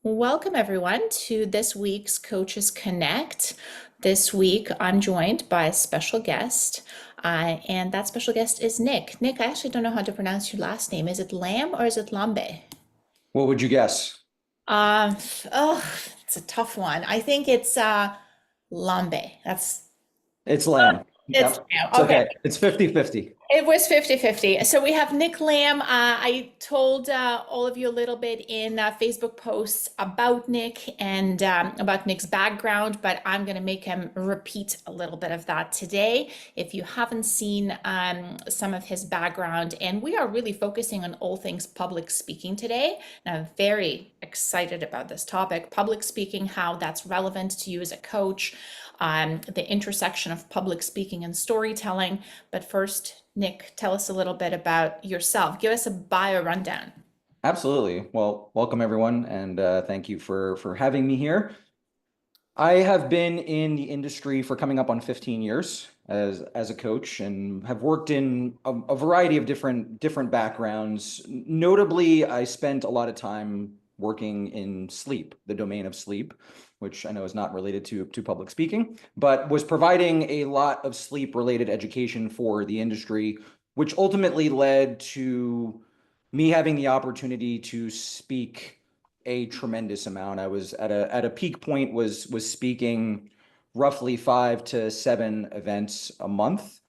Welcome, everyone, to this week's Coaches Connect. This week, I'm joined by a special guest, and that special guest is Nick. Nick, I actually don't know how to pronounce your last name. Is it Lamb or is it Lambe? What would you guess? Um, oh, it's a tough one. I think it's Lambe. It's lamb. It's Yep. It's okay. okay. It's 50-50. It was 50-50. So we have Nick Lamb. I told all of you a little bit in Facebook posts about Nick and about Nick's background, but I'm going to make him repeat a little bit of that today. If you haven't seen some of his background, and we are really focusing on all things public speaking today. And I'm very excited about this topic, public speaking, how that's relevant to you as a coach, the intersection of public speaking and storytelling. But first, Nick, tell us a little bit about yourself. Give us a bio rundown. Absolutely. Well, welcome everyone, and thank you for having me here. I have been in the industry for coming up on 15 years as a coach, and have worked in a variety of different backgrounds. Notably, I spent a lot of time working in sleep, the domain of sleep, which I know is not related to public speaking, but was providing a lot of sleep related education for the industry, which ultimately led to me having the opportunity to speak a tremendous amount. I was at a peak point, was speaking roughly 5 to 7 events a month.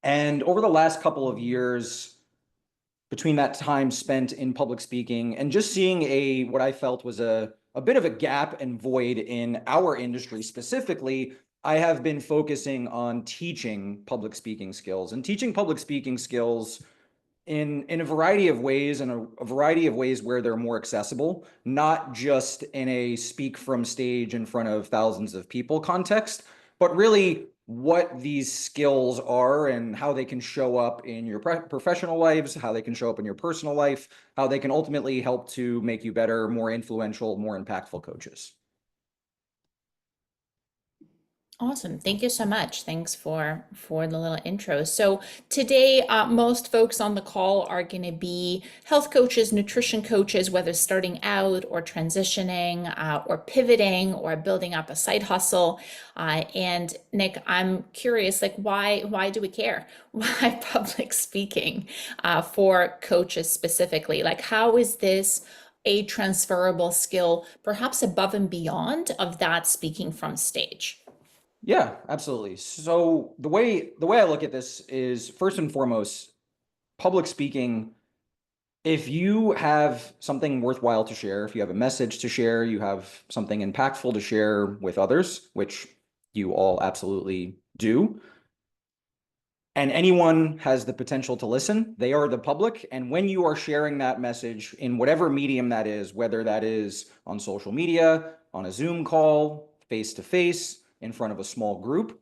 And over the last couple of years, between that time spent in public speaking and just seeing what I felt was a bit of a gap and void in our industry specifically, I have been focusing on teaching public speaking skills and teaching public speaking skills in a variety of ways, and a variety of ways where they're more accessible, not just in a speak from stage in front of thousands of people context, but really what these skills are and how they can show up in your professional lives, how they can show up in your personal life, how they can ultimately help to make you better, more influential, more impactful coaches. Awesome. Thank you so much. Thanks for the little intro. So today, most folks on the call are going to be health coaches, nutrition coaches, whether starting out or transitioning, or pivoting or building up a side hustle. And Nick, I'm curious, like why do we care? Why public speaking for coaches specifically? Like how is this a transferable skill, perhaps above and beyond of that speaking from stage? Yeah, absolutely. So the way I look at this is, first and foremost, public speaking. If you have something worthwhile to share, if you have a message to share, you have something impactful to share with others, which you all absolutely do, and anyone has the potential to listen, they are the public. And when you are sharing that message in whatever medium that is, whether that is on social media, on a Zoom call, face to face, in front of a small group,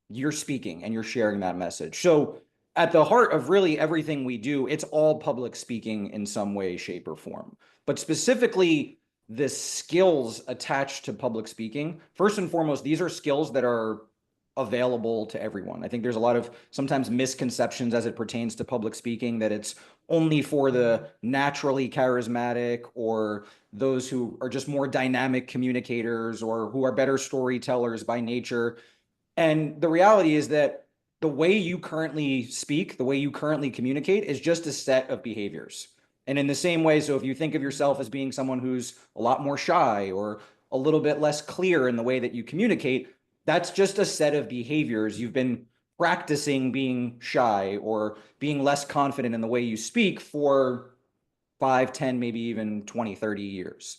you're speaking and you're sharing that message. So at the heart of really everything we do, it's all public speaking in some way, shape, or form. But specifically, the skills attached to public speaking, first and foremost, these are skills that are available to everyone. I think there's a lot of sometimes misconceptions as it pertains to public speaking, that it's only for the naturally charismatic or those who are just more dynamic communicators or who are better storytellers by nature. And the reality is that the way you currently speak, the way you currently communicate is just a set of behaviors. And in the same way, so if you think of yourself as being someone who's a lot more shy or a little bit less clear in the way that you communicate, that's just a set of behaviors. You've been practicing being shy or being less confident in the way you speak for 5, 10, maybe even 20, 30 years.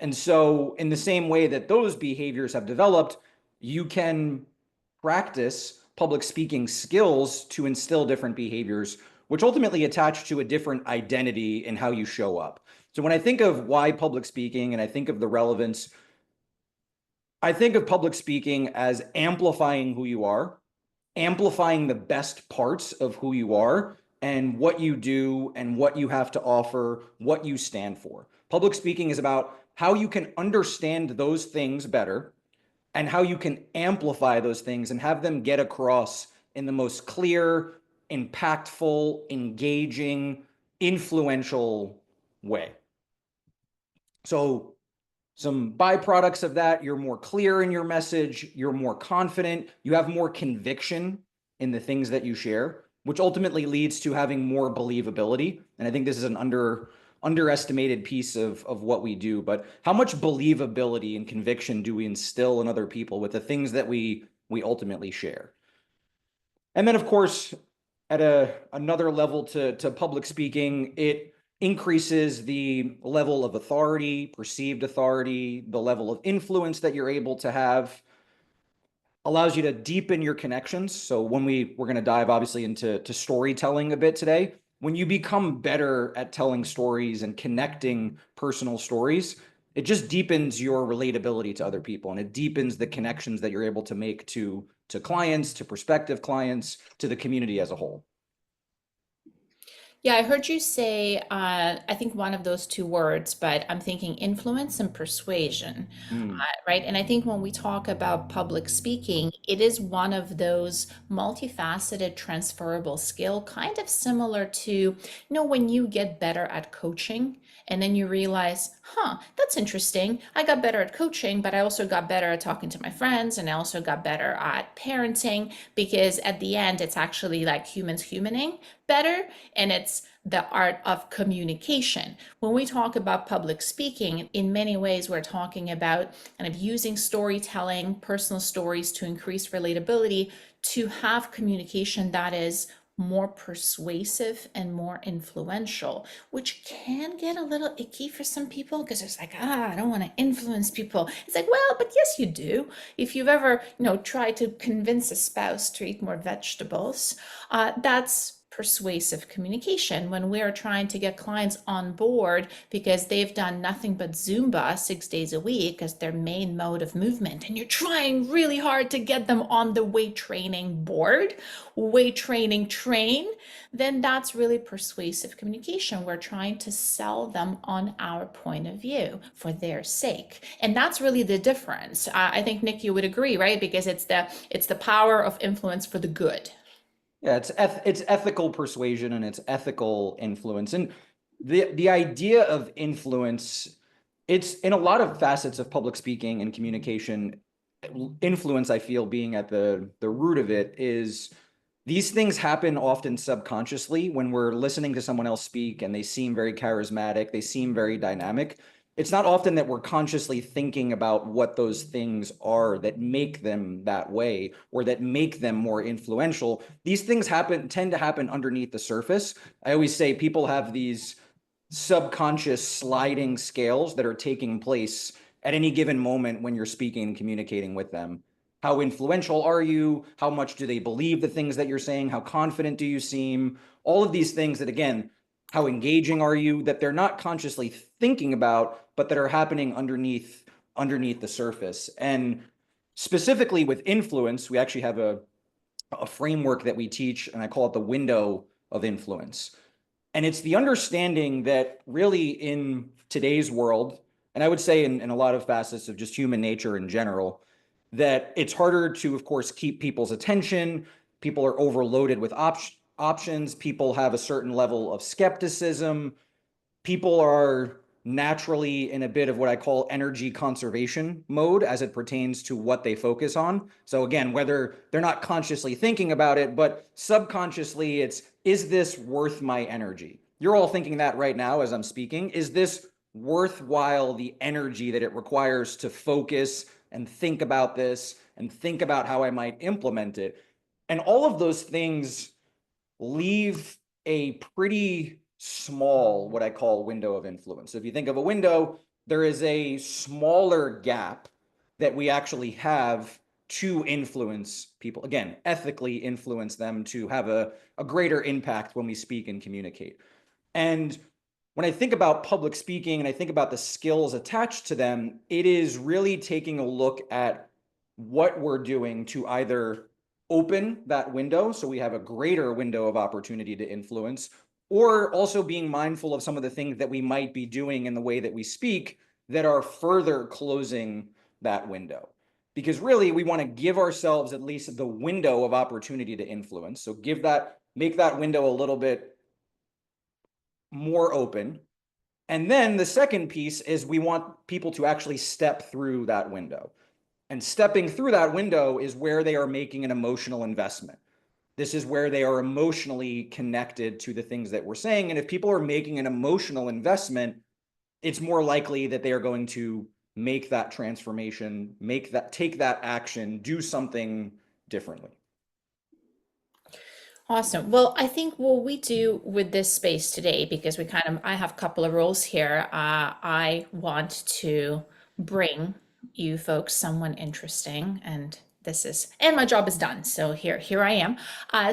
And so, in the same way that those behaviors have developed, you can practice public speaking skills to instill different behaviors, which ultimately attach to a different identity in how you show up. So, when I think of why public speaking and I think of the relevance, I think of public speaking as amplifying who you are, amplifying the best parts of who you are and what you do and what you have to offer, what you stand for. Public speaking is about how you can understand those things better and how you can amplify those things and have them get across in the most clear, impactful, engaging, influential way. So Some byproducts of that, you're more clear in your message, you're more confident, you have more conviction in the things that you share, which ultimately leads to having more believability. And I think this is an underestimated piece of what we do. But how much believability and conviction do we instill in other people with the things that we ultimately share? And then, of course, at another level to public speaking, it increases the level of authority, perceived authority, the level of influence that you're able to have, allows you to deepen your connections. So when we're going to dive obviously into storytelling a bit today, when you become better at telling stories and connecting personal stories, it just deepens your relatability to other people, and it deepens the connections that you're able to make to clients, to prospective clients, to the community as a whole. Yeah, I heard you say, I think one of those two words, but I'm thinking influence and persuasion, right? And I think when we talk about public speaking, it is one of those multifaceted transferable skill, kind of similar to, when you get better at coaching and then you realize, that's interesting. I got better at coaching, but I also got better at talking to my friends, and I also got better at parenting, because at the end, it's actually like humans humaning better, and it's the art of communication. When we talk about public speaking, in many ways, we're talking about kind of using storytelling, personal stories to increase relatability, to have communication that is more persuasive and more influential, which can get a little icky for some people because it's like, I don't want to influence people. It's like, well, but yes, you do. If you've ever, tried to convince a spouse to eat more vegetables, that's persuasive communication. When we're trying to get clients on board because they've done nothing but Zumba 6 days a week as their main mode of movement, and you're trying really hard to get them on the weight training board, weight training train, then that's really persuasive communication. We're trying to sell them on our point of view for their sake. And that's really the difference. I think, Nick, you would agree, right? Because it's the power of influence for the good. Yeah, it's ethical persuasion and it's ethical influence. And the idea of influence, it's in a lot of facets of public speaking and communication. Influence, I feel, being at the root of it, is these things happen often subconsciously when we're listening to someone else speak and they seem very charismatic, they seem very dynamic. It's not often that we're consciously thinking about what those things are that make them that way or that make them more influential. These things tend to happen underneath the surface. I always say people have these subconscious sliding scales that are taking place at any given moment when you're speaking and communicating with them. How influential are you? How much do they believe the things that you're saying? How confident do you seem? All of these things that, again, how engaging are you, that they're not consciously thinking about, but that are happening underneath the surface. And specifically with influence, we actually have a framework that we teach, and I call it the window of influence. And it's the understanding that really in today's world, and I would say in a lot of facets of just human nature in general, that it's harder to, of course, keep people's attention. People are overloaded with options. People have a certain level of skepticism. People are naturally in a bit of what I call energy conservation mode as it pertains to what they focus on. So again, whether they're not consciously thinking about it, but subconsciously it's, is this worth my energy? You're all thinking that right now as I'm speaking. Is this worthwhile the energy that it requires to focus and think about this and think about how I might implement it? And all of those things leave a pretty small, what I call, window of influence. So if you think of a window, there is a smaller gap that we actually have to influence people, again, ethically influence them to have a greater impact when we speak and communicate. And when I think about public speaking and I think about the skills attached to them, it is really taking a look at what we're doing to either open that window so we have a greater window of opportunity to influence, or also being mindful of some of the things that we might be doing in the way that we speak that are further closing that window. Because really, we want to give ourselves at least the window of opportunity to influence. So make that window a little bit more open. And then the second piece is we want people to actually step through that window. And stepping through that window is where they are making an emotional investment. This is where they are emotionally connected to the things that we're saying. And if people are making an emotional investment, it's more likely that they are going to make that transformation, take that action, do something differently. Awesome. Well, I think what we do with this space today, because I have a couple of roles here. I want to bring you folks someone interesting, and and my job is done. So here I am.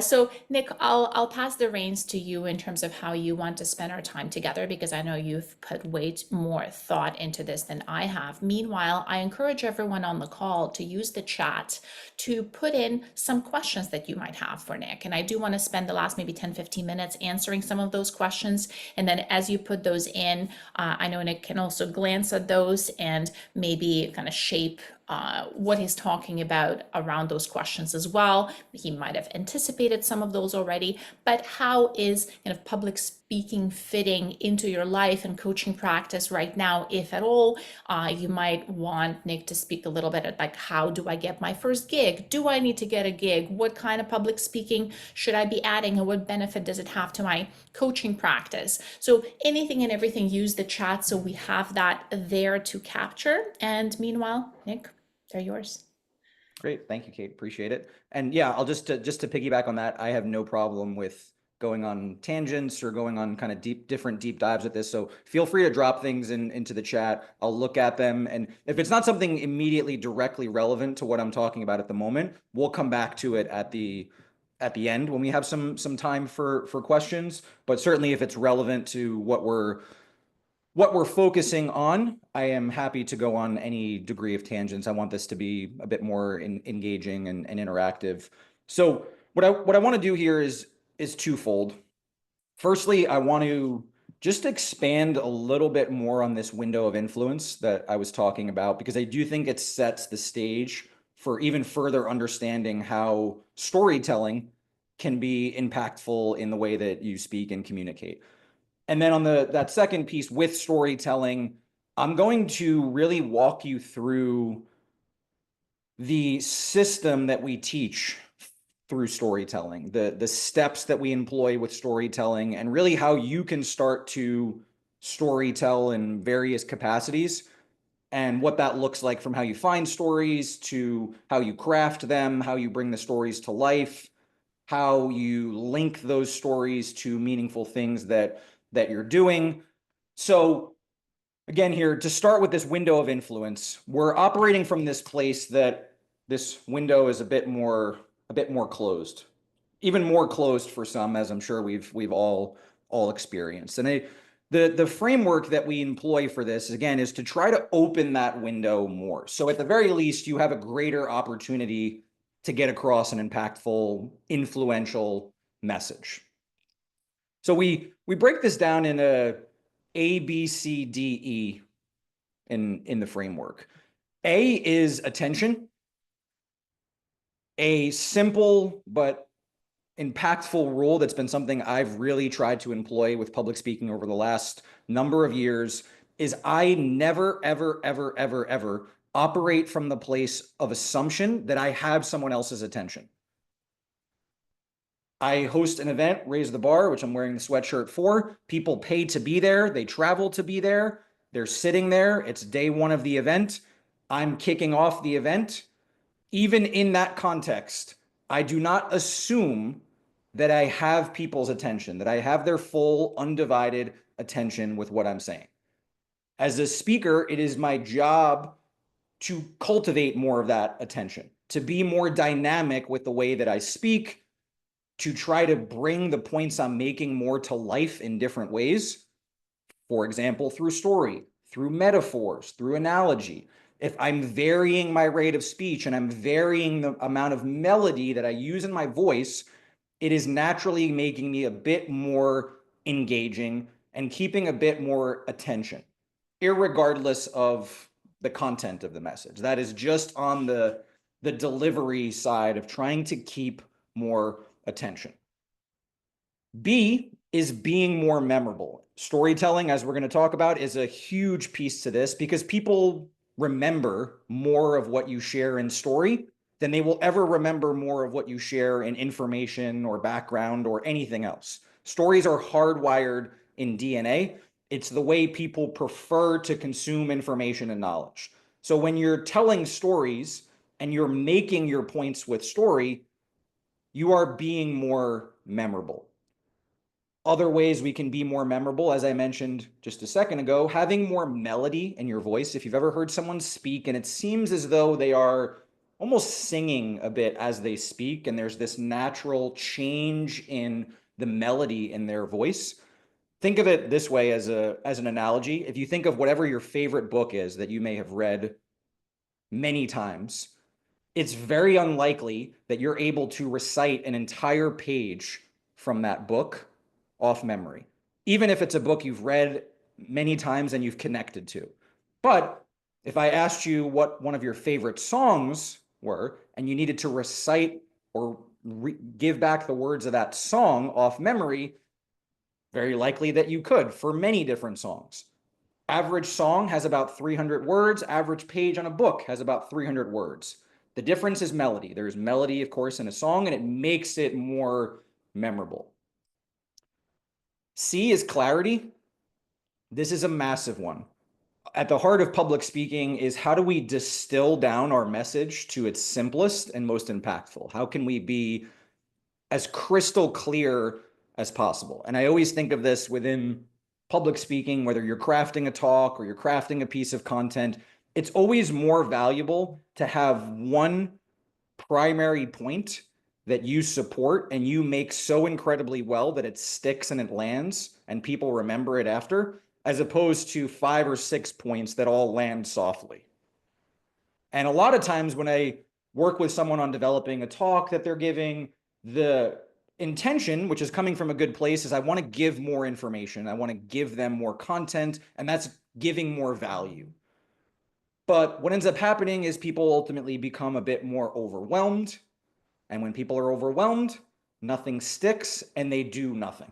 So Nick, I'll pass the reins to you in terms of how you want to spend our time together, because I know you've put way more thought into this than I have. Meanwhile, I encourage everyone on the call to use the chat to put in some questions that you might have for Nick. And I do want to spend the last maybe 10-15 minutes answering some of those questions. And then as you put those in, I know Nick can also glance at those and maybe kind of shape what he's talking about around those questions as well. He might have anticipated some of those already, but how is kind of public speaking fitting into your life and coaching practice right now, if at all? You might want Nick to speak a little bit at like, how do I get my first gig? Do I need to get a gig? What kind of public speaking should I be adding, and what benefit does it have to my coaching practice? So anything and everything, use the chat so we have that there to capture. And meanwhile, Nick, they're yours. Great. Thank you, Kate. Appreciate it. And yeah, I'll just to piggyback on that, I have no problem with going on tangents or going on kind of different deep dives with this. So feel free to drop things into the chat. I'll look at them. And if it's not something immediately directly relevant to what I'm talking about at the moment, we'll come back to it at the end when we have some time for questions. But certainly if it's relevant to what we're focusing on, I am happy to go on any degree of tangents. I want this to be a bit more engaging and interactive. So what I want to do here is twofold. Firstly, I want to just expand a little bit more on this window of influence that I was talking about, because I do think it sets the stage for even further understanding how storytelling can be impactful in the way that you speak and communicate. And then on that second piece with storytelling, I'm going to really walk you through the system that we teach through storytelling, the steps that we employ with storytelling, and really how you can start to storytell in various capacities, and what that looks like, from how you find stories to how you craft them, how you bring the stories to life, how you link those stories to meaningful things that you're doing. So again, here to start with this window of influence, we're operating from this place that this window is a bit more closed, even more closed for some, as I'm sure we've all experienced. And the framework that we employ for this, again, is to try to open that window more. So at the very least, you have a greater opportunity to get across an impactful, influential message. So we break this down in A, B, C, D, E in the framework. A is attention. A simple but impactful rule that's been something I've really tried to employ with public speaking over the last number of years is I never, ever, ever, ever, ever operate from the place of assumption that I have someone else's attention. I host an event, Raise the Bar, which I'm wearing the sweatshirt for. People pay to be there. They travel to be there. They're sitting there. It's day one of the event. I'm kicking off the event. Even in that context, I do not assume that I have people's attention, that I have their full, undivided attention with what I'm saying. As a speaker, it is my job to cultivate more of that attention, to be more dynamic with the way that I speak, to try to bring the points I'm making more to life in different ways. For example, through story, through metaphors, through analogy. If I'm varying my rate of speech and I'm varying the amount of melody that I use in my voice, it is naturally making me a bit more engaging and keeping a bit more attention, irregardless of the content of the message. That is just on the delivery side of trying to keep more attention. B is being more memorable. Storytelling, as we're going to talk about, is a huge piece to this because people remember more of what you share in story than they will ever remember more of what you share in information or background or anything else. Stories are hardwired in DNA. It's the way people prefer to consume information and knowledge. So when you're telling stories and you're making your points with story, you are being more memorable. Other ways we can be more memorable, as I mentioned just a second ago, having more melody in your voice. If you've ever heard someone speak and it seems as though they are almost singing a bit as they speak, and there's this natural change in the melody in their voice, think of it this way as an analogy. If you think of whatever your favorite book is that you may have read many times, it's very unlikely that you're able to recite an entire page from that book off memory, even if it's a book you've read many times and you've connected to. But if I asked you what one of your favorite songs were and you needed to recite or give back the words of that song off memory, very likely that you could for many different songs. Average song has about 300 words. Average page on a book has about 300 words. The difference is melody. There's melody, of course, in a song, and it makes it more memorable. C is clarity. This is a massive one. At the heart of public speaking is how do we distill down our message to its simplest and most impactful? How can we be as crystal clear as possible? And I always think of this within public speaking, whether you're crafting a talk or you're crafting a piece of content, it's always more valuable to have one primary point that you support and you make so incredibly well that it sticks and it lands and people remember it after, as opposed to 5 or 6 points that all land softly. And a lot of times when I work with someone on developing a talk that they're giving, the intention, which is coming from a good place, is I want to give more information. I want to give them more content, and that's giving more value. But what ends up happening is people ultimately become a bit more overwhelmed. And when people are overwhelmed, nothing sticks and they do nothing.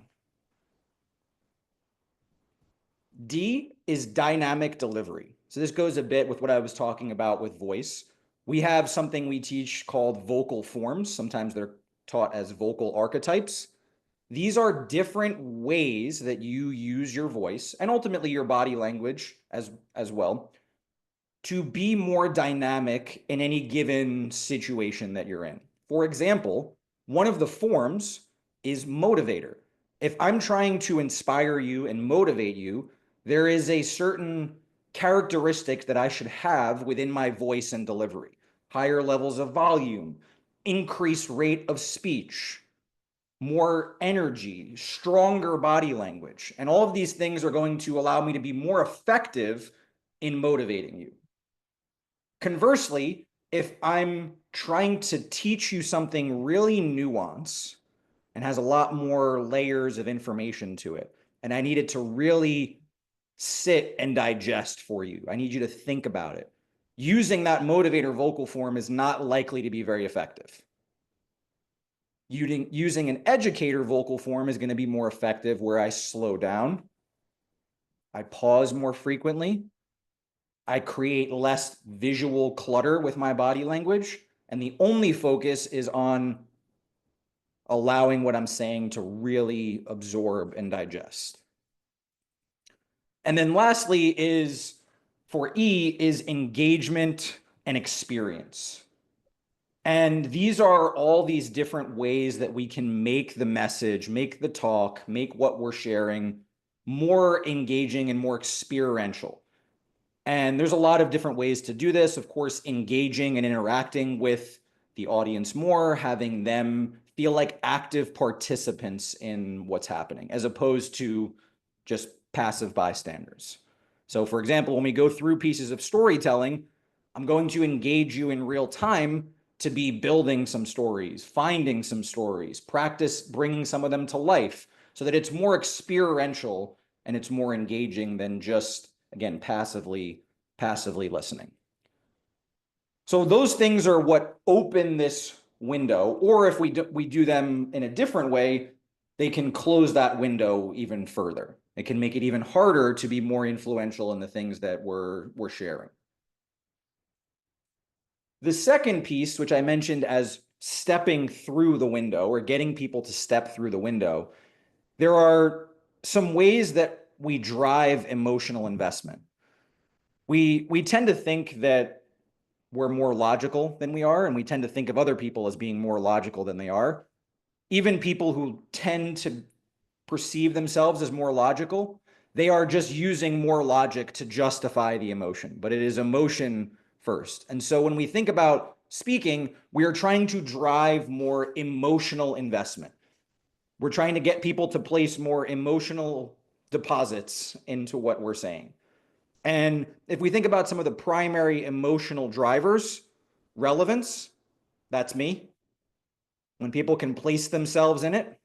D is dynamic delivery. So this goes a bit with what I was talking about with voice. We have something we teach called vocal forms. Sometimes they're taught as vocal archetypes. These are different ways that you use your voice and ultimately your body language as well to be more dynamic in any given situation that you're in. For example, one of the forms is motivator. If I'm trying to inspire you and motivate you, there is a certain characteristic that I should have within my voice and delivery. Higher levels of volume, increased rate of speech, more energy, stronger body language. And all of these things are going to allow me to be more effective in motivating you. Conversely, if I'm trying to teach you something really nuanced and has a lot more layers of information to it, and I need it to really sit and digest for you, I need you to think about it, using that motivator vocal form is not likely to be very effective. Using an educator vocal form is going to be more effective, where I slow down, I pause more frequently, I create less visual clutter with my body language, and the only focus is on allowing what I'm saying to really absorb and digest. And then lastly is, for E, is engagement and experience. And these are all these different ways that we can make the message, make the talk, make what we're sharing more engaging and more experiential. And there's a lot of different ways to do this. Of course, engaging and interacting with the audience more, having them feel like active participants in what's happening, as opposed to just passive bystanders. So for example, when we go through pieces of storytelling, I'm going to engage you in real time to be building some stories, finding some stories, practice bringing some of them to life so that it's more experiential and it's more engaging than just, again, passively listening. So those things are what open this window, or if we do them in a different way, they can close that window even further. It can make it even harder to be more influential in the things that we're sharing. The second piece, which I mentioned as stepping through the window or getting people to step through the window, there are some ways that we drive emotional investment. We tend to think that we're more logical than we are, and we tend to think of other people as being more logical than they are. Even people who tend to perceive themselves as more logical, they are just using more logic to justify the emotion, but it is emotion first. And so when we think about speaking, we are trying to drive more emotional investment. We're trying to get people to place more emotional deposits into what we're saying. And if we think about some of the primary emotional drivers, relevance, that's me. When people can place themselves in it.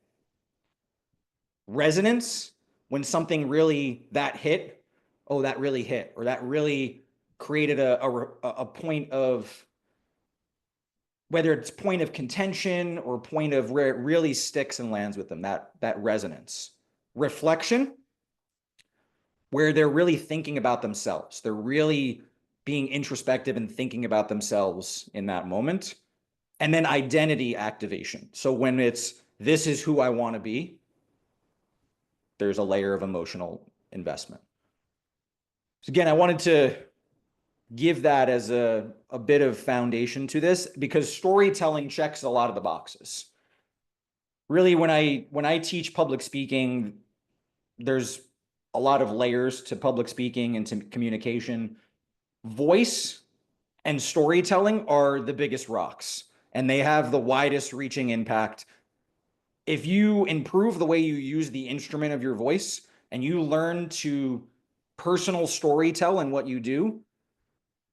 Resonance, when something really that hit, oh, that really hit, or that really created a point of, whether it's point of contention or point of where it really sticks and lands with them, that resonance. Reflection, where they're really thinking about themselves. They're really being introspective and thinking about themselves in that moment. And then identity activation. So when it's, this is who I want to be, there's a layer of emotional investment. So again, I wanted to give that as a bit of foundation to this, because storytelling checks a lot of the boxes. Really, when I teach public speaking, there's a lot of layers to public speaking and to communication. Voice and storytelling are the biggest rocks, and they have the widest reaching impact. If you improve the way you use the instrument of your voice and you learn to personal storytell in what you do,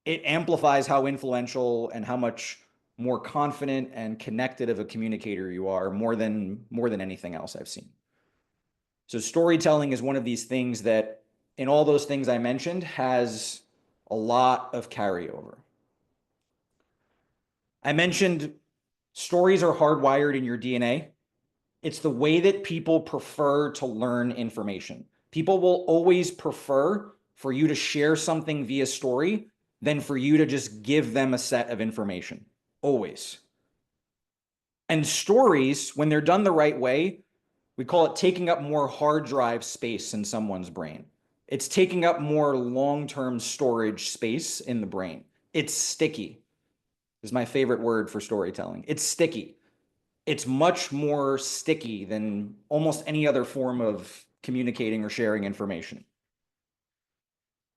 it amplifies how influential and how much more confident and connected of a communicator you are, more than anything else I've seen. So storytelling is one of these things that, in all those things I mentioned, has a lot of carryover. I mentioned stories are hardwired in your DNA. It's the way that people prefer to learn information. People will always prefer for you to share something via story than for you to just give them a set of information. Always. And stories, when they're done the right way, we call it taking up more hard drive space in someone's brain. It's taking up more long-term storage space in the brain. It's sticky. This is my favorite word for storytelling. It's sticky. It's much more sticky than almost any other form of communicating or sharing information.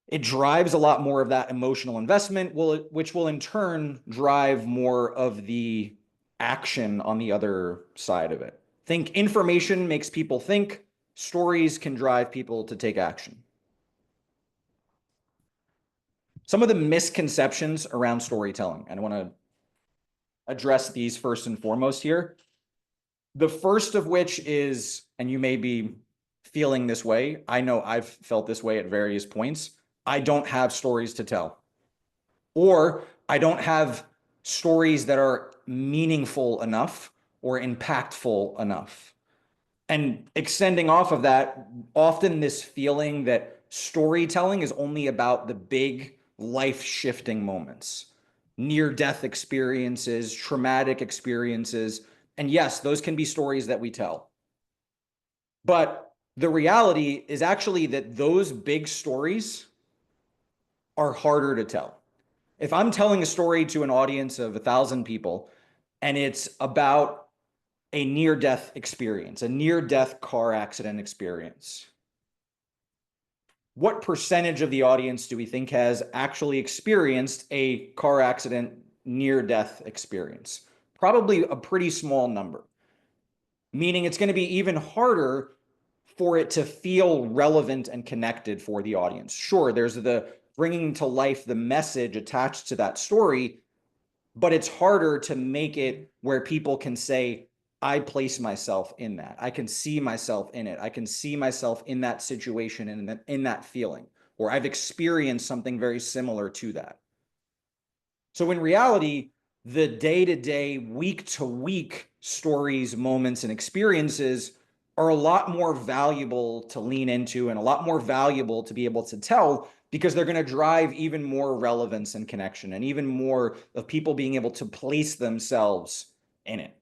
It drives a lot more of that emotional investment, which will in turn drive more of the action on the other side of it. Think information makes people think, stories can drive people to take action. Some of the misconceptions around storytelling, and I want to address these first and foremost here. The first of which is, and you may be feeling this way, I know I've felt this way at various points, I don't have stories to tell. Or I don't have stories that are meaningful enough or impactful enough. And extending off of that, often this feeling that storytelling is only about the big life-shifting moments, near-death experiences, traumatic experiences. And yes, those can be stories that we tell. But the reality is actually that those big stories are harder to tell. If I'm telling a story to an audience of 1,000 people and it's about a near-death experience, a near-death car accident experience, what percentage of the audience do we think has actually experienced a car accident near-death experience? Probably a pretty small number, meaning it's going to be even harder for it to feel relevant and connected for the audience. Sure, there's the bringing to life the message attached to that story, but it's harder to make it where people can say, I place myself in that. I can see myself in it. I can see myself in that situation and in that feeling, or I've experienced something very similar to that. So in reality, the day-to-day, week-to-week stories, moments, and experiences are a lot more valuable to lean into and a lot more valuable to be able to tell, because they're going to drive even more relevance and connection and even more of people being able to place themselves in it.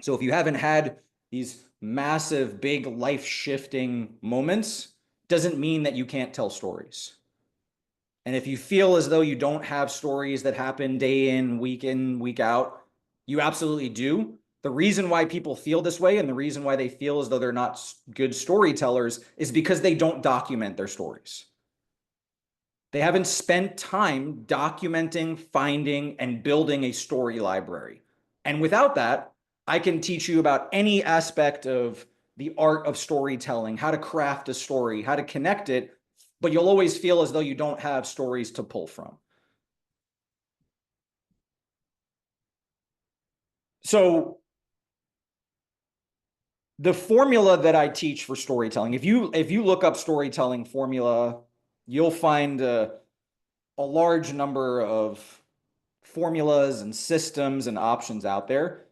So if you haven't had these massive, big life shifting moments, doesn't mean that you can't tell stories. And if you feel as though you don't have stories that happen day in, week out, you absolutely do. The reason why people feel this way and the reason why they feel as though they're not good storytellers is because they don't document their stories. They haven't spent time documenting, finding, and building a story library. And without that, I can teach you about any aspect of the art of storytelling, how to craft a story, how to connect it, but you'll always feel as though you don't have stories to pull from. So the formula that I teach for storytelling, if you look up storytelling formula, you'll find a large number of formulas and systems and options out there.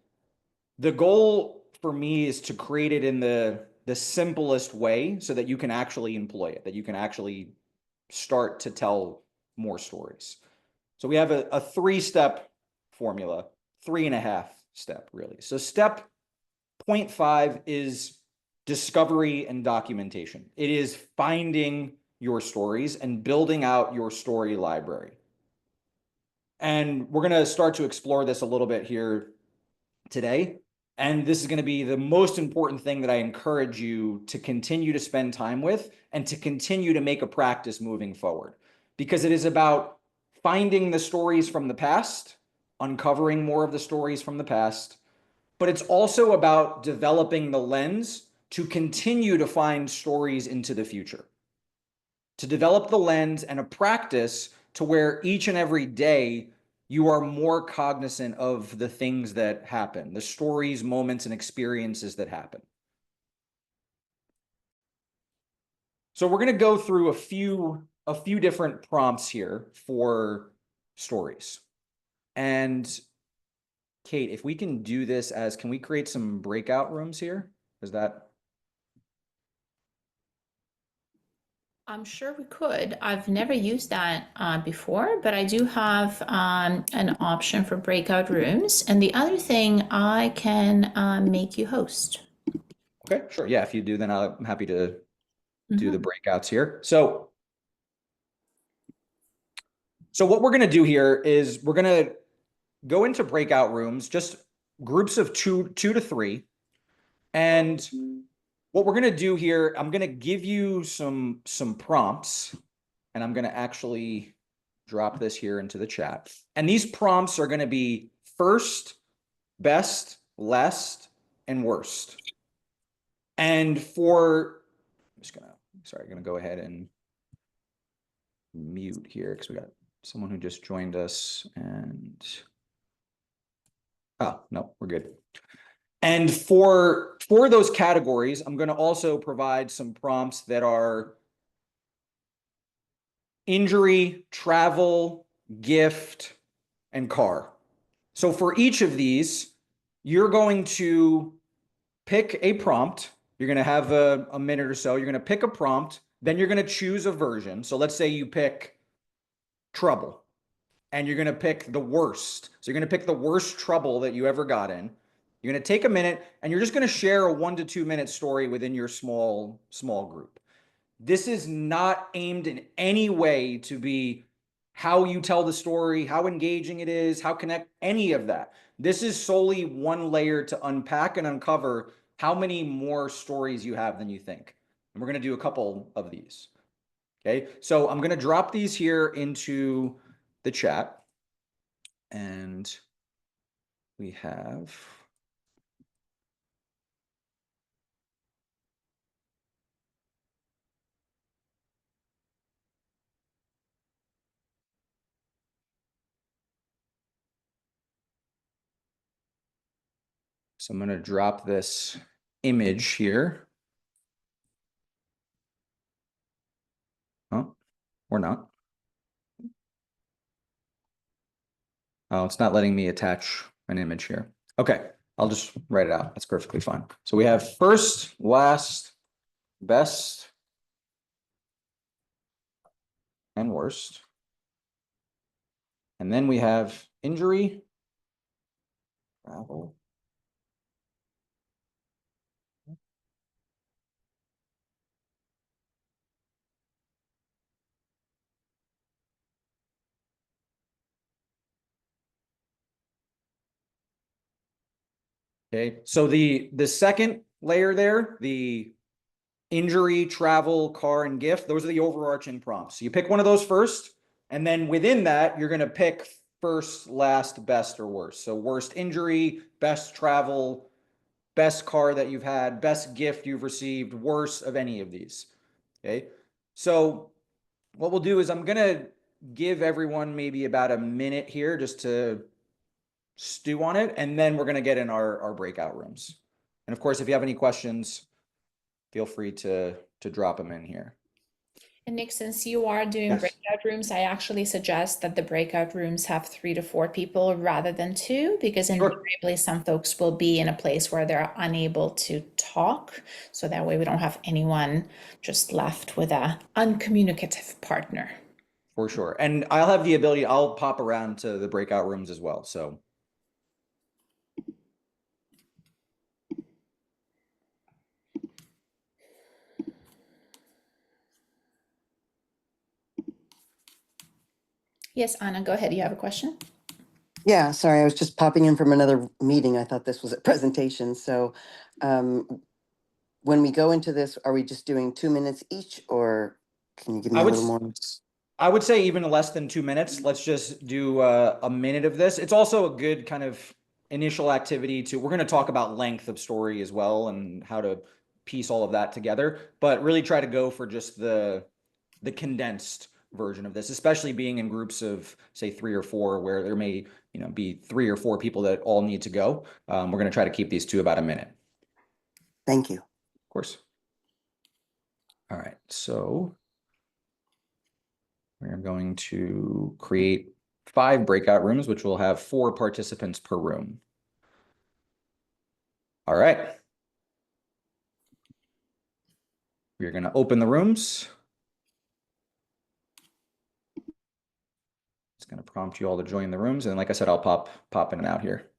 The goal for me is to create it in the simplest way so that you can actually employ it, that you can actually start to tell more stories. So we have a 3-step formula, 3.5 step really. So step 0.5 is discovery and documentation. It is finding your stories and building out your story library. And we're going to start to explore this a little bit here today. And this is going to be the most important thing that I encourage you to continue to spend time with and to continue to make a practice moving forward, because it is about finding the stories from the past, uncovering more of the stories from the past, but it's also about developing the lens to continue to find stories into the future, to develop the lens and a practice to where each and every day you are more cognizant of the things that happen, the stories, moments, and experiences that happen. So we're going to go through a few different prompts here for stories. And Kate, if we can do this can we create some breakout rooms here? Is that? I'm sure we could. I've never used that before, but I do have an option for breakout rooms. And the other thing, I can make you host. Okay, sure. Yeah, if you do, then I'm happy to do the breakouts here. So what we're going to do here is we're going to go into breakout rooms, just groups of two to three. And what we're going to do here, I'm going to give you some prompts, and I'm going to actually drop this here into the chat. And these prompts are going to be first, best, last, and worst. And I'm going to go ahead and mute here because we got someone who just joined us, and oh, no, we're good. And for those categories, I'm going to also provide some prompts that are injury, travel, gift, and car. So for each of these, you're going to pick a prompt. You're going to have a minute or so. You're going to pick a prompt. Then you're going to choose a version. So let's say you pick trouble, and you're going to pick the worst. So you're going to pick the worst trouble that you ever got in. You're going to take a minute, and you're just going to share a 1 to 2 minute story within your small group. This is not aimed in any way to be how you tell the story, how engaging it is, how connect, any of that. This is solely one layer to unpack and uncover how many more stories you have than you think. And we're going to do a couple of these. Okay, so I'm going to drop these here into the chat. And we have so I'm going to drop this image here. Oh, or not. Oh, it's not letting me attach an image here. Okay, I'll just write it out. That's perfectly fine. So we have first, last, best, and worst. And then we have injury, travel. Okay, so the second layer there, the injury, travel, car, and gift, those are the overarching prompts. So you pick one of those first, and then within that, you're going to pick first, last, best, or worst. So worst injury, best travel, best car that you've had, best gift you've received, worst of any of these. Okay, so what we'll do is I'm going to give everyone maybe about a minute here just to stew on it, and then we're going to get in our breakout rooms. And of course, if you have any questions, feel free to drop them in here. And Nick, since you are doing Yes. breakout rooms, I actually suggest that the breakout rooms have 3 to 4 people rather than two, because Sure. invariably some folks will be in a place where they're unable to talk. So that way we don't have anyone just left with a uncommunicative partner. For sure. And I'll have the ability, I'll pop around to the breakout rooms as well. So Yes, Anna, go ahead. You have a question? Yeah, sorry, I was just popping in from another meeting. I thought this was a presentation. So when we go into this, are we just doing 2 minutes each, or can you give me I a would, little more? I would say even less than 2 minutes. Let's just do a minute of this. It's also a good kind of initial activity to, we're going to talk about length of story as well and how to piece all of that together, but really try to go for just the condensed version of this, especially being in groups of say 3 or 4 where there may, be 3 or 4 people that all need to go. We're going to try to keep these to about a minute. Thank you. Of course. All right, so we're going to create 5 breakout rooms, which will have 4 participants per room. All right. We're going to open the rooms. It's going to prompt you all to join the rooms. And like I said, I'll pop in and out here.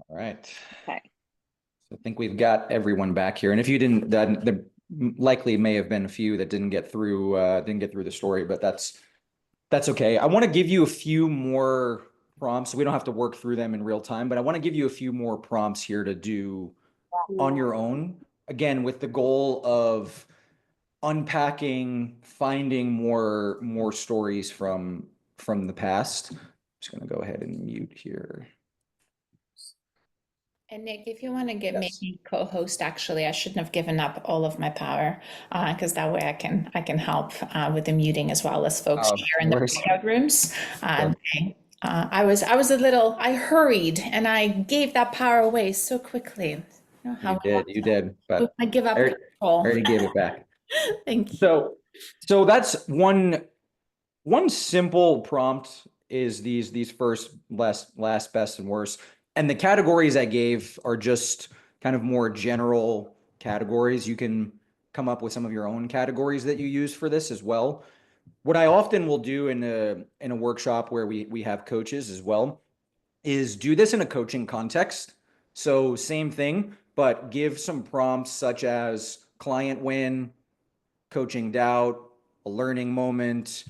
All right. Okay. So I think we've got everyone back here. And if you didn't, there likely may have been a few that didn't get through the story, but that's okay. I want to give you a few more prompts. We don't have to work through them in real time, but I want to give you a few more prompts here to do on your own. Again, with the goal of unpacking, finding more stories from the past. I'm just going to go ahead and mute here. And Nick, if you want to get Yes. me co-host, actually, I shouldn't have given up all of my power, because that way I can help with the muting as well as folks Oh, here in no the worries. breakout rooms. Sure. I hurried and I gave that power away so quickly. You know how You did, but I give up I control. already gave it back. Thank you. So that's one simple prompt is these first, last, best, and worst. And the categories I gave are just kind of more general categories. You can come up with some of your own categories that you use for this as well. What I often will do in a workshop where we have coaches as well is do this in a coaching context. So same thing, but give some prompts such as client win, coaching doubt, a learning moment,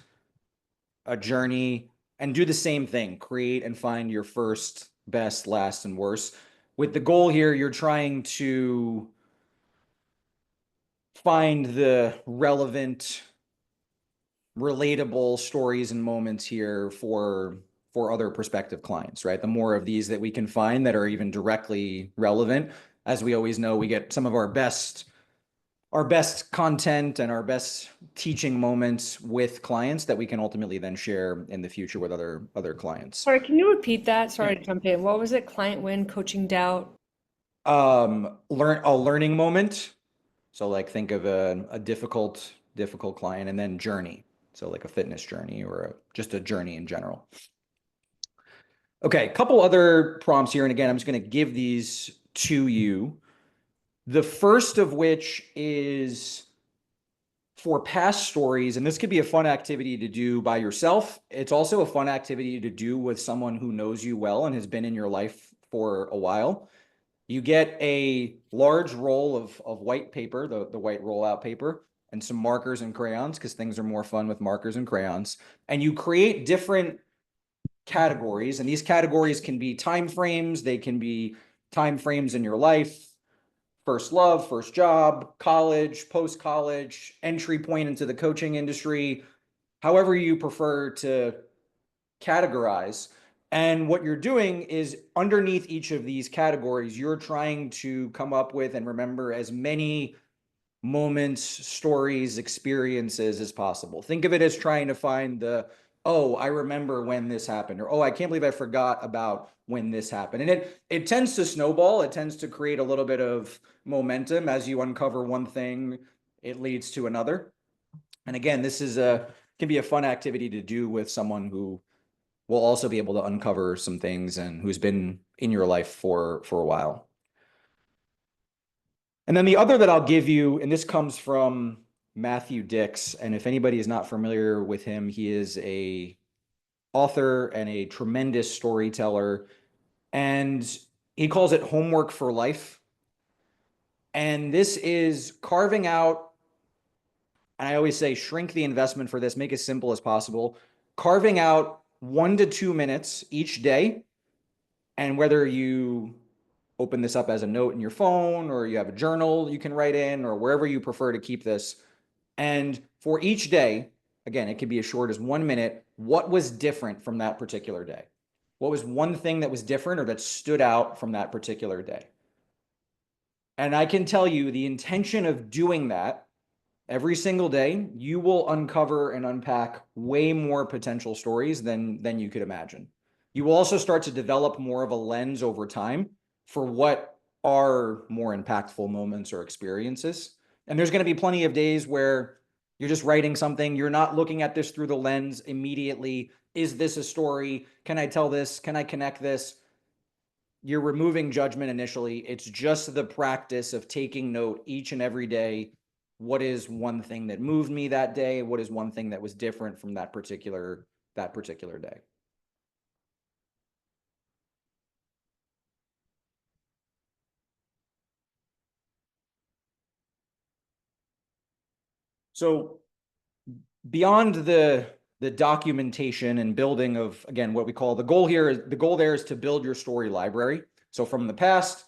a journey, and do the same thing. Create and find your first, best, last, and worst. With the goal here, you're trying to find the relevant, relatable stories and moments here for other prospective clients, right? The more of these that we can find that are even directly relevant, as we always know, we get some of our best content and our best teaching moments with clients that we can ultimately then share in the future with other clients. Sorry, can you repeat that? Sorry to jump in. What was it? Client win, coaching doubt. Learn a learning moment. So like think of a difficult client, and then journey. So like a fitness journey or just a journey in general. Okay, a couple other prompts here. And again, I'm just going to give these to you. The first of which is for past stories, and this could be a fun activity to do by yourself. It's also a fun activity to do with someone who knows you well and has been in your life for a while. You get a large roll of white paper, the white rollout paper, and some markers and crayons, because things are more fun with markers and crayons. And you create different categories, and these categories can be time frames. They can be time frames in your life: first love, first job, college, post-college, entry point into the coaching industry, however you prefer to categorize. And what you're doing is underneath each of these categories, you're trying to come up with and remember as many moments, stories, experiences as possible. Think of it as trying to find oh, I remember when this happened, or oh, I can't believe I forgot about when this happened. And it tends to snowball. It tends to create a little bit of momentum. As you uncover one thing, it leads to another. And again, this can be a fun activity to do with someone who will also be able to uncover some things and who's been in your life for a while. And then the other that I'll give you, and this comes from Matthew Dix, and if anybody is not familiar with him, he is a author and a tremendous storyteller, and he calls it homework for life. And this is carving out, and I always say shrink the investment for this, make it as simple as possible, carving out 1 to 2 minutes each day. And whether you open this up as a note in your phone, or you have a journal you can write in, or wherever you prefer to keep this. And for each day, again, it could be as short as 1 minute, what was different from that particular day? What was one thing that was different or that stood out from that particular day? And I can tell you the intention of doing that every single day, you will uncover and unpack way more potential stories than you could imagine. You will also start to develop more of a lens over time for what are more impactful moments or experiences. And there's going to be plenty of days where you're just writing something, you're not looking at this through the lens immediately. Is this a story? Can I tell this? Can I connect this? You're removing judgment initially. It's just the practice of taking note each and every day. What is one thing that moved me that day? What is one thing that was different from that particular day? So beyond the documentation and building of, again, what we call the goal there is to build your story library. So from the past,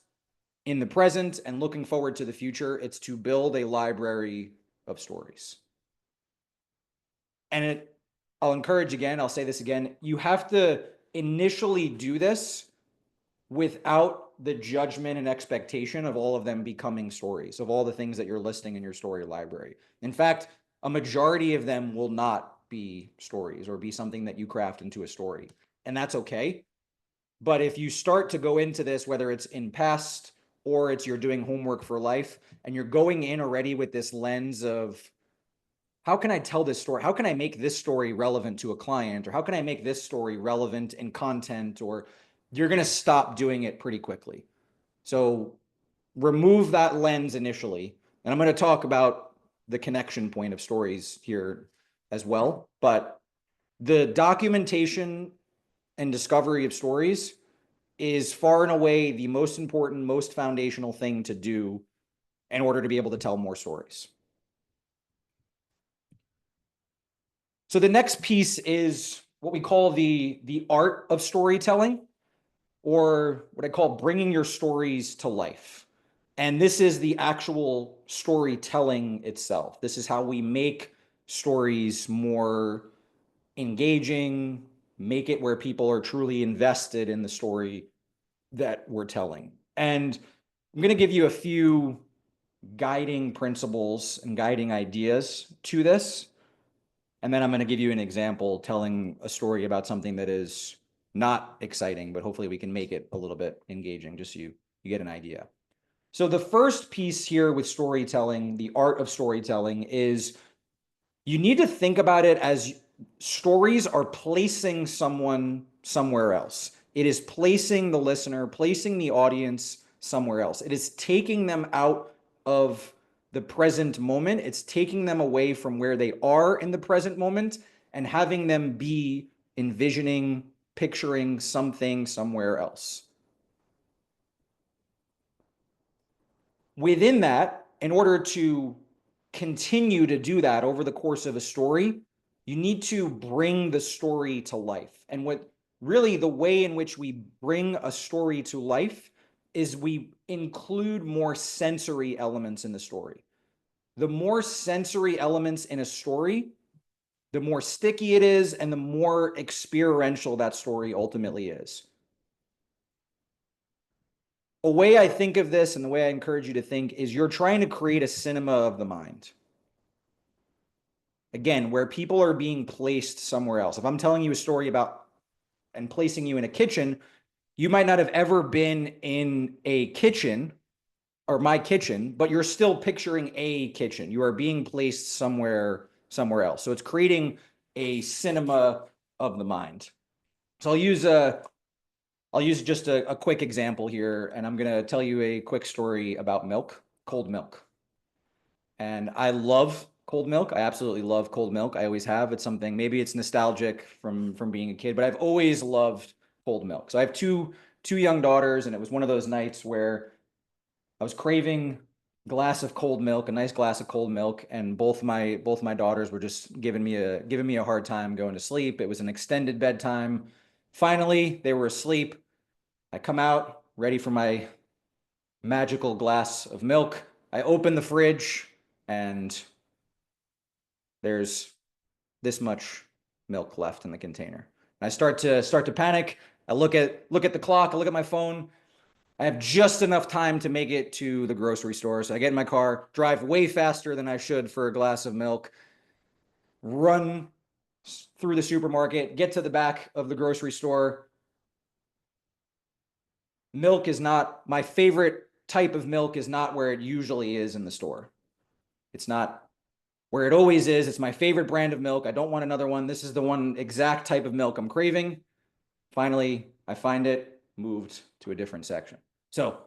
in the present, and looking forward to the future, it's to build a library of stories. And I'll encourage again, I'll say this again, you have to initially do this without the judgment and expectation of all of them becoming stories, of all the things that you're listing in your story library. In fact, a majority of them will not be stories or be something that you craft into a story. And that's okay. But if you start to go into this, whether it's in past or it's you're doing homework for life, and you're going in already with this lens of, how can I tell this story? How can I make this story relevant to a client? Or how can I make this story relevant in content? Or you're going to stop doing it pretty quickly. So remove that lens initially. And I'm going to talk about the connection point of stories here as well. But the documentation and discovery of stories is far and away the most important, most foundational thing to do in order to be able to tell more stories. So the next piece is what we call the art of storytelling, or what I call bringing your stories to life. And this is the actual storytelling itself. This is how we make stories more engaging, make it where people are truly invested in the story that we're telling. And I'm going to give you a few guiding principles and guiding ideas to this. And then I'm going to give you an example telling a story about something that is not exciting, but hopefully we can make it a little bit engaging, just so you get an idea. So the first piece here with storytelling, the art of storytelling, is you need to think about it as stories are placing someone somewhere else. It is placing the listener, placing the audience somewhere else. It is taking them out of the present moment. It's taking them away from where they are in the present moment and having them be envisioning, picturing something somewhere else. Within that, in order to continue to do that over the course of a story, you need to bring the story to life. And what really the way in which we bring a story to life is we include more sensory elements in the story. The more sensory elements in a story, the more sticky it is and the more experiential that story ultimately is. A way I think of this and the way I encourage you to think is you're trying to create a cinema of the mind. Again, where people are being placed somewhere else. If I'm telling you a story about and placing you in a kitchen, you might not have ever been in a kitchen or my kitchen, but you're still picturing a kitchen. You are being placed somewhere else. So it's creating a cinema of the mind. So I'll use just a quick example here, and I'm going to tell you a quick story about milk, cold milk. And I love cold milk. I absolutely love cold milk. I always have. It's something, maybe it's nostalgic from being a kid, but I've always loved cold milk. So I have two young daughters, and it was one of those nights where I was craving a glass of cold milk, a nice glass of cold milk, and both my daughters were just giving me a hard time going to sleep. It was an extended bedtime. Finally, they were asleep. I come out ready for my magical glass of milk. I open the fridge and there's this much milk left in the container. And I start to panic. I look at the clock, I look at my phone. I have just enough time to make it to the grocery store. So I get in my car, drive way faster than I should for a glass of milk, run through the supermarket, get to the back of the grocery store. Milk is not, my favorite type of milk is not where it usually is in the store. It's not where it always is. It's my favorite brand of milk. I don't want another one. This is the one exact type of milk I'm craving. Finally, I find it, moved to a different section. So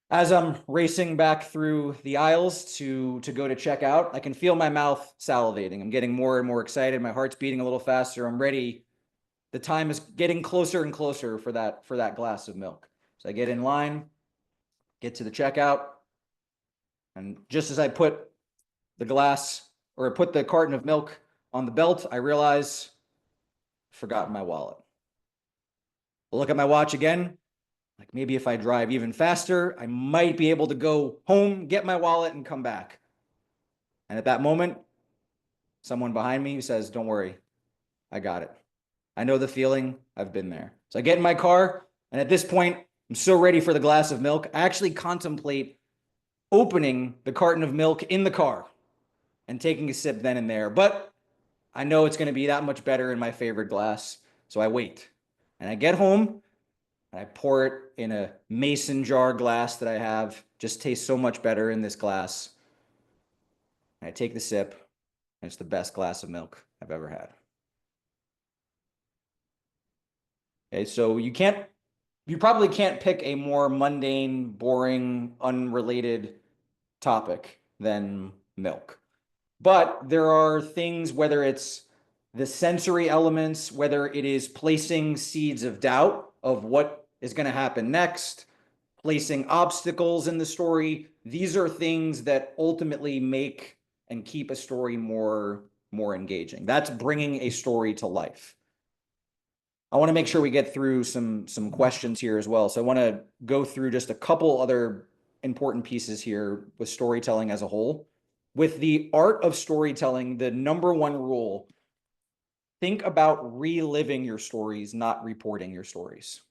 as I'm racing back through the aisles to go to check out, I can feel my mouth salivating. I'm getting more and more excited. My heart's beating a little faster. I'm ready. The time is getting closer and closer for that glass of milk. So I get in line, get to the checkout, and just as I put the carton of milk on the belt, I realize I've forgotten my wallet. I look at my watch again. Like maybe if I drive even faster, I might be able to go home, get my wallet, and come back. And at that moment, someone behind me says, "Don't worry, I got it. I know the feeling. I've been there." So I get in my car, and at this point, I'm so ready for the glass of milk. I actually contemplate opening the carton of milk in the car and taking a sip then and there. But I know it's going to be that much better in my favorite glass. So I wait. And I get home and I pour it in a mason jar glass that I have. Just tastes so much better in this glass. And I take the sip, and it's the best glass of milk I've ever had. Okay, so you probably can't pick a more mundane, boring, unrelated topic than milk. But there are things, whether it's the sensory elements, whether it is placing seeds of doubt of what is going to happen next, placing obstacles in the story. These are things that ultimately make and keep a story more engaging. That's bringing a story to life. I want to make sure we get through some questions here as well. So I want to go through just a couple other important pieces here with storytelling as a whole. With the art of storytelling, the number one rule, think about reliving your stories, not reporting your stories.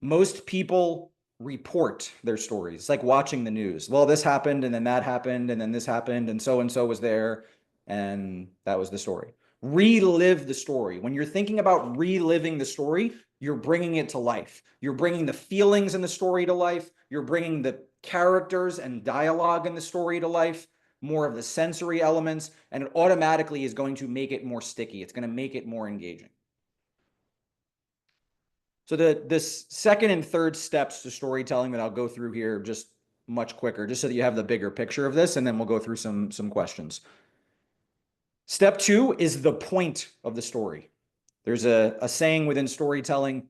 Most people report their stories. It's like watching the news. Well, this happened, and then that happened, and then this happened, and so was there, and that was the story. Relive the story. When you're thinking about reliving the story, you're bringing it to life. You're bringing the feelings in the story to life. You're bringing the characters and dialogue in the story to life, more of the sensory elements, and it automatically is going to make it more sticky. It's going to make it more engaging. So this second and third steps to storytelling that I'll go through here just much quicker, just so that you have the bigger picture of this, and then we'll go through some questions. Step 2 is the point of the story. There's a saying within storytelling,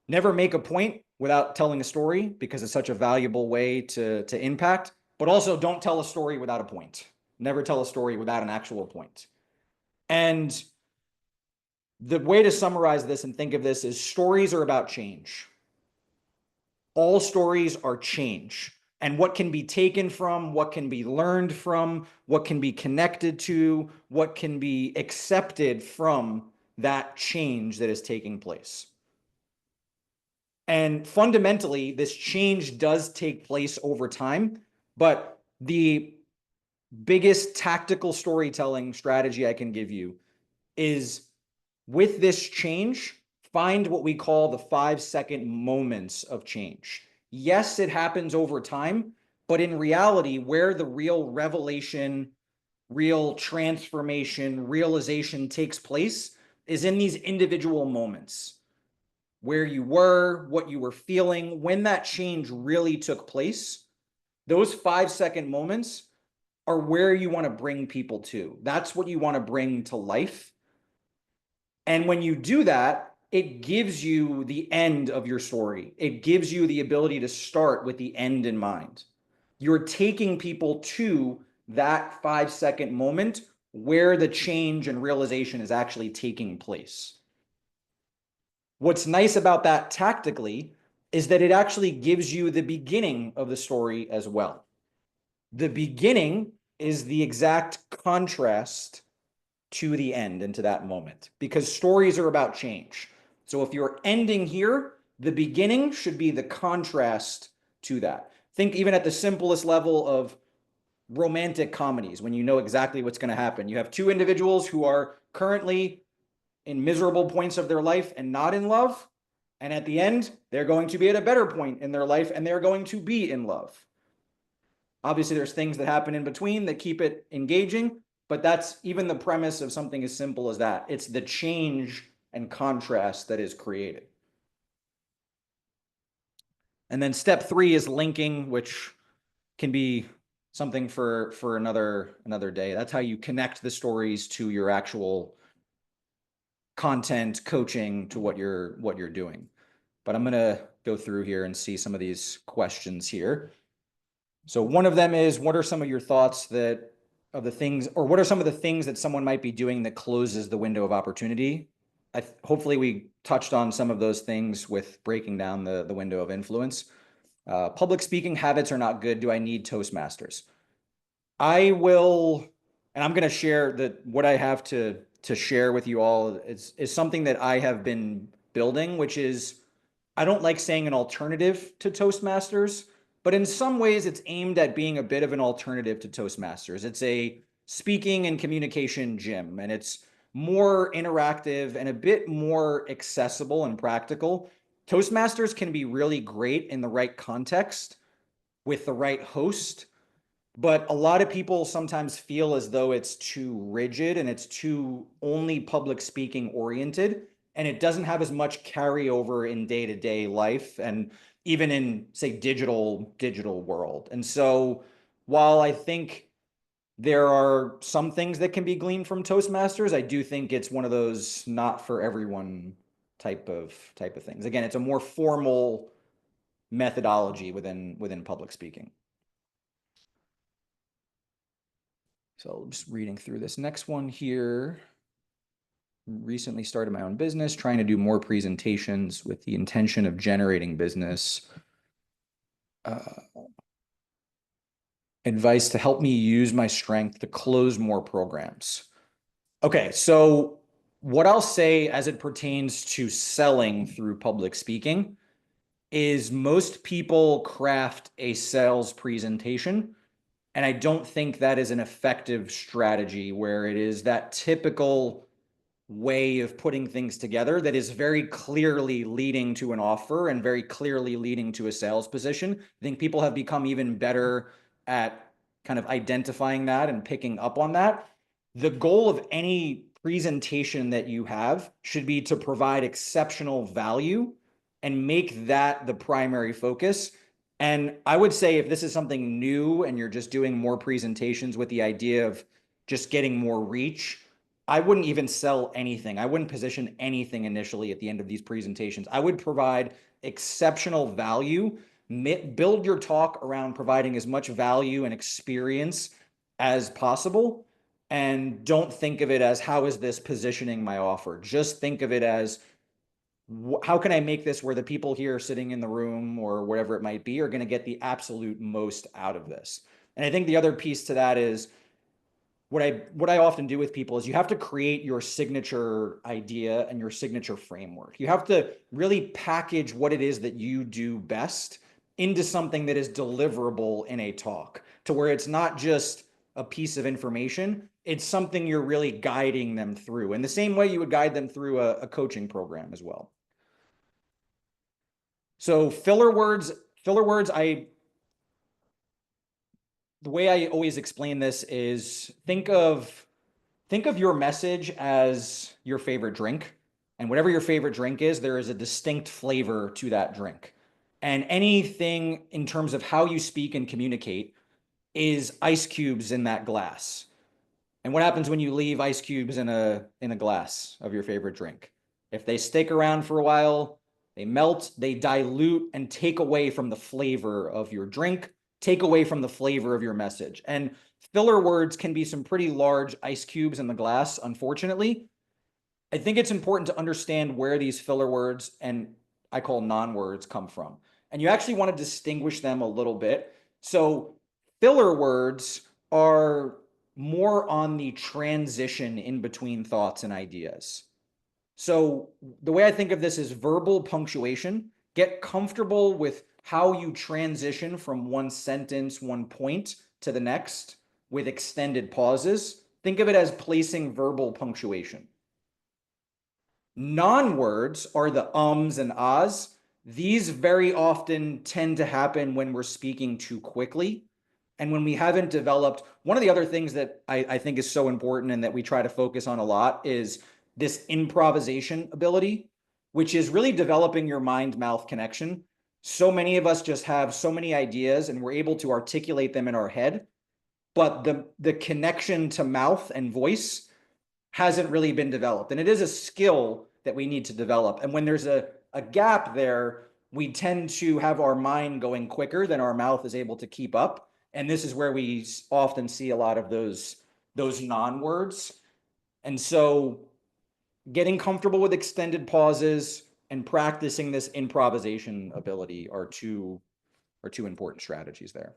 never make a point without telling a story, because it's such a valuable way to impact, but also don't tell a story without a point. Never tell a story without an actual point. And the way to summarize this and think of this is stories are about change. All stories are change. And what can be taken from, what can be learned from, what can be connected to, what can be accepted from that change that is taking place. And fundamentally, this change does take place over time, but the biggest tactical storytelling strategy I can give you is, with this change, find what we call the 5-second moments of change. Yes, it happens over time, but in reality, where the real revelation, real transformation, realization takes place is in these individual moments. Where you were, what you were feeling, when that change really took place, those 5-second moments are where you want to bring people to. That's what you want to bring to life. And when you do that, it gives you the end of your story. It gives you the ability to start with the end in mind. You're taking people to that 5-second moment where the change and realization is actually taking place. What's nice about that tactically is that it actually gives you the beginning of the story as well. The beginning is the exact contrast to the end and to that moment, because stories are about change. So if you're ending here, The beginning should be the contrast to that. Think even at the simplest level of romantic comedies, when you know exactly what's going to happen. You have two individuals who are currently in miserable points of their life and not in love. And at the end, they're going to be at a better point in their life and they're going to be in love. Obviously, there's things that happen in between that keep it engaging, but that's even the premise of something as simple as that. It's the change and contrast that is created. And then step 3 is linking, which can be something for another day. That's how you connect the stories to your actual content, coaching, to what you're doing. But I'm gonna go through here and see some of these questions here. So one of them is, what are some of your thoughts what are some of the things that someone might be doing that closes the window of opportunity? Hopefully we touched on some of those things with breaking down the window of influence. Public speaking habits are not good. Do I need Toastmasters? I will, and I'm going to share what I have to share with you all is something that I have been building, which is, I don't like saying an alternative to Toastmasters, but in some ways it's aimed at being a bit of an alternative to Toastmasters. It's a speaking and communication gym, and it's more interactive and a bit more accessible and practical. Toastmasters can be really great in the right context with the right host, but a lot of people sometimes feel as though it's too rigid and it's too only public speaking oriented, and it doesn't have as much carryover in day-to-day life and even in, say, digital world. And so while I think there are some things that can be gleaned from Toastmasters, I do think it's one of those not for everyone type of things. Again, it's a more formal methodology within public speaking. So just reading through this next one here. Recently started my own business, trying to do more presentations with the intention of generating business. Advice to help me use my strength to close more programs. Okay, so what I'll say as it pertains to selling through public speaking is most people craft a sales presentation, and I don't think that is an effective strategy where it is that typical way of putting things together that is very clearly leading to an offer and very clearly leading to a sales position. I think people have become even better at kind of identifying that and picking up on that. The goal of any presentation that you have should be to provide exceptional value and make that the primary focus. And I would say if this is something new and you're just doing more presentations with the idea of just getting more reach, I wouldn't even sell anything. I wouldn't position anything initially at the end of these presentations. I would provide exceptional value, build your talk around providing as much value and experience as possible. And don't think of it as, how is this positioning my offer? Just think of it as, how can I make this where the people here sitting in the room or wherever it might be are going to get the absolute most out of this? And I think the other piece to that is, what I often do with people is you have to create your signature idea and your signature framework. You have to really package what it is that you do best into something that is deliverable in a talk, to where it's not just a piece of information, it's something you're really guiding them through in the same way you would guide them through a coaching program as well. So filler words, the way I always explain this is, think of your message as your favorite drink, and whatever your favorite drink is, there is a distinct flavor to that drink. And anything in terms of how you speak and communicate is ice cubes in that glass. And what happens when you leave ice cubes in a glass of your favorite drink? If they stick around for a while, they melt, they dilute and take away from the flavor of your drink, take away from the flavor of your message. And filler words can be some pretty large ice cubes in the glass, unfortunately. I think it's important to understand where these filler words, and I call non-words, come from. And you actually want to distinguish them a little bit. So filler words are more on the transition in between thoughts and ideas. So the way I think of this is verbal punctuation get comfortable with how you transition from one sentence, one point to the next with extended pauses. Think of it as placing verbal punctuation. Non-words are the ums and ahs. These very often tend to happen when we're speaking too quickly. And when we haven't developed, one of the other things that I think is so important and that we try to focus on a lot is this improvisation ability, which is really developing your mind-mouth connection. So many of us just have so many ideas and we're able to articulate them in our head, but the connection to mouth and voice hasn't really been developed. And it is a skill that we need to develop. And when there's a gap there, we tend to have our mind going quicker than our mouth is able to keep up. And this is where we often see a lot of those non-words. And so getting comfortable with extended pauses and practicing this improvisation ability are two important strategies there.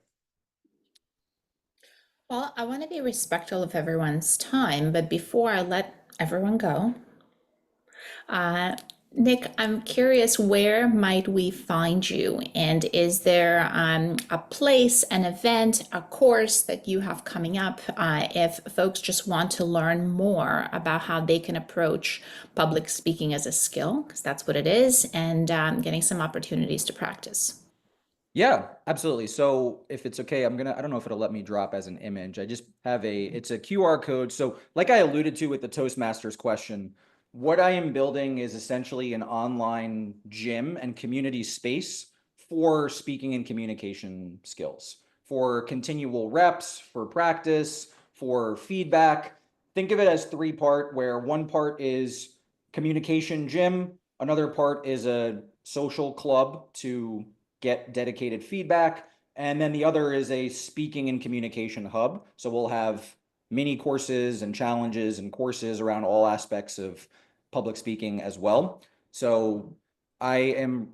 Well, I want to be respectful of everyone's time, but before I let everyone go, Nick, I'm curious, where might we find you? And is there a place, an event, a course that you have coming up if folks just want to learn more about how they can approach public speaking as a skill, because that's what it is, and getting some opportunities to practice? Yeah, absolutely. So if it's okay, I don't know if it'll let me drop as an image. I just have it's a QR code. So like I alluded to with the Toastmasters question, what I am building is essentially an online gym and community space for speaking and communication skills, for continual reps, for practice, for feedback. Think of it as three-part, where one part is communication gym, another part is a social club to get dedicated feedback. And then the other is a speaking and communication hub. So we'll have mini courses and challenges and courses around all aspects of public speaking as well. So I am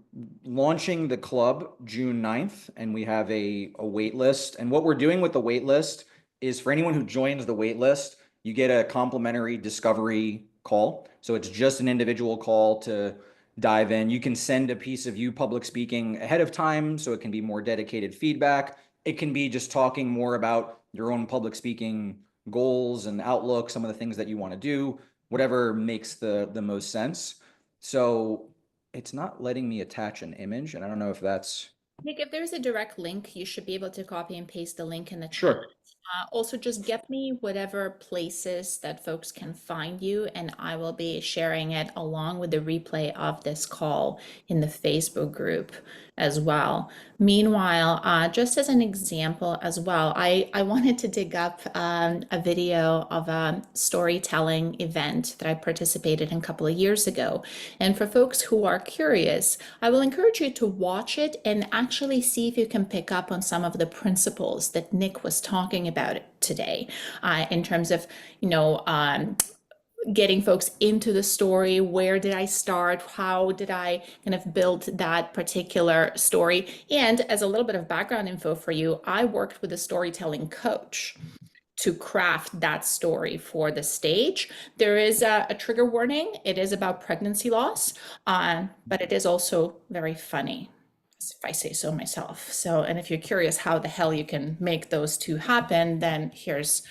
launching the club June 9th, and we have a wait list. And what we're doing with the wait list is, for anyone who joins the wait list, you get a complimentary discovery call. So it's just an individual call to dive in. You can send a piece of you public speaking ahead of time, so it can be more dedicated feedback. It can be just talking more about your own public speaking goals and outlook, some of the things that you want to do, whatever makes the most sense. So it's not letting me attach an image, and I don't know if that's... Nick, if there's a direct link, you should be able to copy and paste the link in the chat. Sure. Also, just get me whatever places that folks can find you, and I will be sharing it along with the replay of this call in the Facebook group as well. Meanwhile, just as an example as well, I wanted to dig up a video of a storytelling event that I participated in a couple of years ago. And for folks who are curious, I will encourage you to watch it and actually see if you can pick up on some of the principles that Nick was talking about today, in terms of, getting folks into the story. Where did I start? How did I kind of build that particular story? And as a little bit of background info for you, I worked with a storytelling coach to craft that story for the stage. There is a trigger warning. It is about pregnancy loss, but it is also very funny, if I say so myself. So, and if you're curious how the hell you can make those two happen, then here's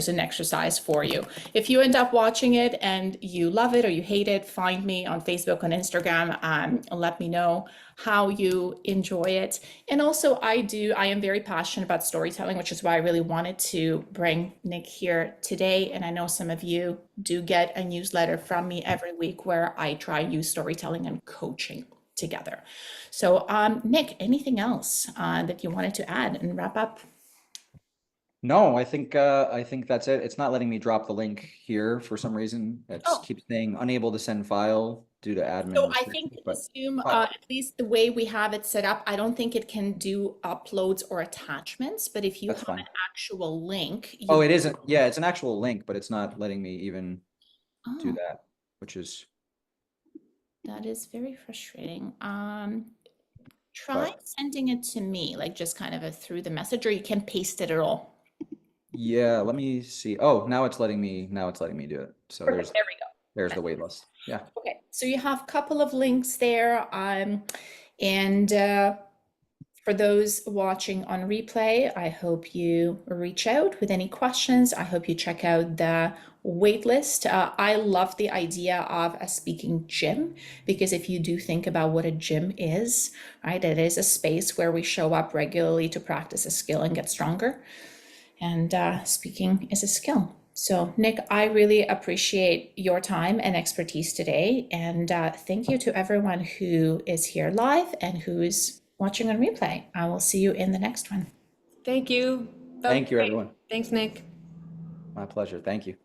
an exercise for you. If you end up watching it and you love it or you hate it, find me on Facebook, on Instagram, and let me know how you enjoy it. And also I am very passionate about storytelling, which is why I really wanted to bring Nick here today. And I know some of you do get a newsletter from me every week where I try use storytelling and coaching together. So Nick, anything else that you wanted to add and wrap up? No, I think that's it. It's not letting me drop the link here for some reason. It keeps saying unable to send file due to admin So I restrictions, think, but assume at least the way we have it set up, I don't think it can do uploads or attachments, but if you that's have fine. an actual link, Oh, it isn't. Yeah, it's an actual link, but it's not letting me even do Oh, that, which is... that is very frustrating. Try But sending it to me, like just kind of through the message, or you can paste it at all. yeah, let me see. Oh, now it's letting me do it. So Perfect. There we go. there's the wait list. Yeah. Okay, so you have a couple of links there. And for those watching on replay, I hope you reach out with any questions. I hope you check out the waitlist. I love the idea of a speaking gym, because if you do think about what a gym is, right, it is a space where we show up regularly to practice a skill and get stronger. And speaking is a skill. So, Nick, I really appreciate your time and expertise today. And thank you to everyone who is here live and who's watching on replay. I will see you in the next one. Thank you. That was Thank you, great. everyone. Thanks, Nick. My pleasure. Thank you.